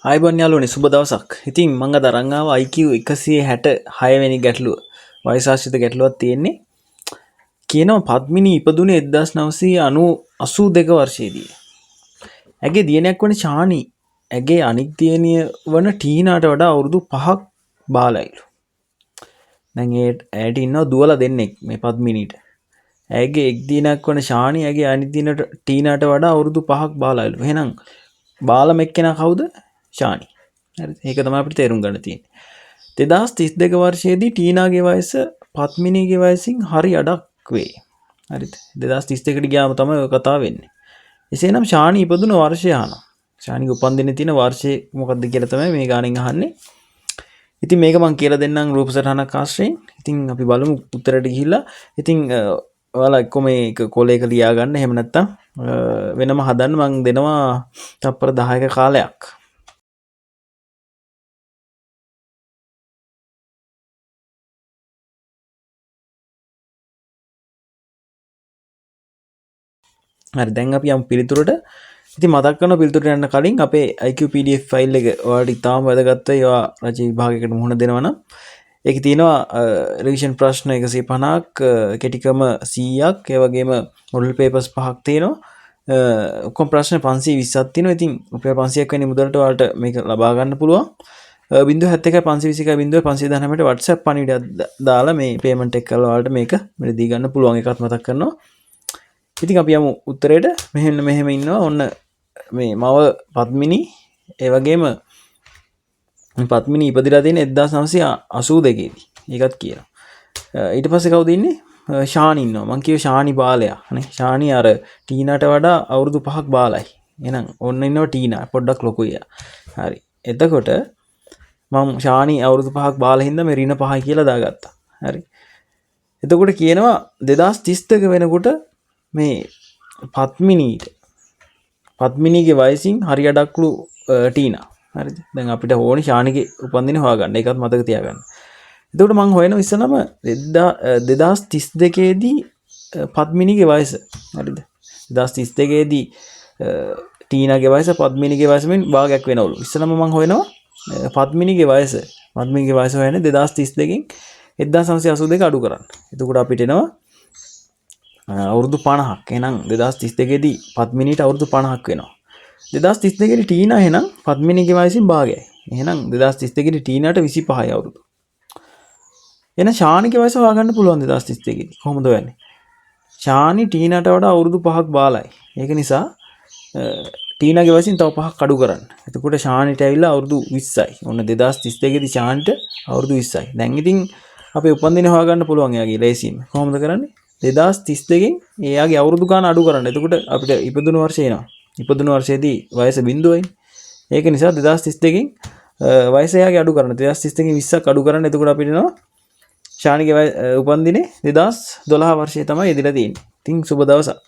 ආයිබෝන් යාළුවනේ සුබ දවසක්. ඉතින් මම අද අරන් ආවා IQ 166 වෙනි ගැටලුව. වයසාශ්‍රිත ගැටලුවක් තියෙන්නේ. කියනවා පද්මිනී ඉපදුනේ 1982 වර්ෂයේදී. ඇගේ දියණියක් වන ශානි ඇගේ අනික් දියණිය වන ටීනාට වඩා අවුරුදු 5ක් බාලයිලු. දැන් ඇයට ඉන්නවා දුවලා දෙන්නෙක් මේ පද්මිනීට. ඇගේ එක් දියණියක් වන ශානි ඇගේ අනික් දියණියට ටීනාට වඩා අවුරුදු 5ක් බාලයිලු. එහෙනම් බාලම එක්කෙනා කවුද? ශානි. හරි. ඒක තමයි අපිට තේරුම් ගන්න තියෙන්නේ. 2032 වර්ෂයේදී ටීනාගේ වයස පත්මිනීගේ වයසින් හරි අඩක් වේ. හරිද? 2032ට ගියාම තමයි ඔය කතාව වෙන්නේ. එසේනම් ශානි ඉපදුන වර්ෂය අහනවා. ශානිගේ උපන්දිනේ තියෙන වර්ෂය මොකක්ද කියලා තමයි මේ ගානෙන් අහන්නේ. ඉතින් මේක මම කියලා දෙන්නම් රූප සටහනක් ආශ්‍රයෙන්. ඉතින් අපි බලමු උත්තරයට ගිහිල්ලා. ඉතින් ඔයාලා එක්ක මේක කොලයක ලියා ගන්න. එහෙම නැත්නම් වෙනම හදන්න මම දෙනවා තප්පර 10ක කාලයක්. හරි දැන් අපි යමු පිළිතුරට. ඉතින් මතක් කරන පිළිතුරට යන්න කලින් අපේ IQ PDF ෆයිල් එක ඔයාලට ඉතාම වැදගත් වෙයි. ඒවා රජ විභාගයකට මුහුණ දෙනවා නම් ඒකේ තියෙනවා රිවිෂන් ප්‍රශ්න 150ක්, කෙටිකම 100ක්, ඒ වගේම මොඩල් පේපර්ස් 5ක් තියෙනවා. ඔක්කොම ප්‍රශ්න 520ක් තියෙනවා. ඉතින් රුපියල් 500ක් වෙනි මුදලට ඔයාලට මේක ලබා ගන්න පුළුවන්. 071 521 519ට WhatsApp පණිවිඩයක් දාලා මේ පේමන්ට් එක කරලා ඔයාලට මේක මෙලදී ගන්න පුළුවන් එකත් මතක් කරනවා. ඉතින් අපි යමු උත්තරේට. මෙහෙම ඉන්නවා. ඔන්න මේ මව පද්මිනී, ඒ වගේම පද්මිනී ඉපදිලා තියෙන්නේ 1982 දී. ඒකත් කියනවා. ඊට පස්සේ කවුද ඉන්නේ? ශානි ඉන්නවා. මං කියව ශානි බාලයා නේ. ශානි අර ටීනාට වඩා අවුරුදු 5ක් බාලයි. එහෙනම් ඔන්න ඉන්නවා ටීනා පොඩ්ඩක් ලොකුයි. හරි. එතකොට මම ශානි අවුරුදු 5ක් බාලා හින්දා මේ ඍණ 5යි කියලා දාගත්තා. හරි. එතකොට කියනවා 2032 වෙනකොට මේ පත්මිනීගේ වයසින් හරි අඩක්ලු ටීනා. හරිද? දැන් අපිට ඕනේ ශානිගේ උපන්දින හොයාගන්න. ඒකත් මතක තියාගන්න. එතකොට මම හොයනවා ඉස්සලම 2032 දී පත්මිනීගේ වයස. හරිද? 2032 දී ටීනාගේ වයස පත්මිනීගේ වයස මෙන් භාගයක් වෙනවලු. ඉස්සලම මම හොයනවා පත්මිනීගේ වයස. පත්මිනීගේ වයස හොයන්නේ 2032කින් 1982 අඩු කරන්න. එතකොට අපිට එනවා අවුරුදු 50ක්. එහෙනම් 2032 දී පත්මිනීට අවුරුදු 50ක් වෙනවා. 2032 දී ටීනා එහෙනම් පත්මිනීගේ වයසින් භාගයයි. එහෙනම් 2032 දී ටීනාට 25යි අවුරුදු. එහෙනම් ශානිගේ වයස හොයාගන්න පුළුවන් 2032 දී. කොහොමද හොයන්නේ? ශානි ටීනාට වඩා අවුරුදු 5ක් බාලයි. ඒක නිසා ටීනාගේ වයසින් තව 5ක් අඩු කරන්න. එතකොට ශානිට ඇවිල්ලා අවුරුදු 20යි. ඔන්න 2032 දී ශානිට අවුරුදු 20යි. දැන් ඉතින් අපේ උපන්දින හොයාගන්න පුළුවන් එයාගේ ලේසියෙන්. කොහොමද කරන්නේ? 2032කින් එයාගේ අවුරුදු ගාන අඩු කරන්න. එතකොට අපිට ඉපදුණු වර්ෂය එනවා. ඉපදුණු වර්ෂයේදී වයස 0යි. ඒක නිසා 2032කින් වයස එයාගේ අඩු කරන්න. 2032කින් 20ක් අඩු කරන්න. එතකොට අපිට එනවා ශානිගේ උපන්දිනේ 2012 වර්ෂයේ තමයි ඉදිරියට තියෙන්නේ. ඉතින් සුබ දවසක්.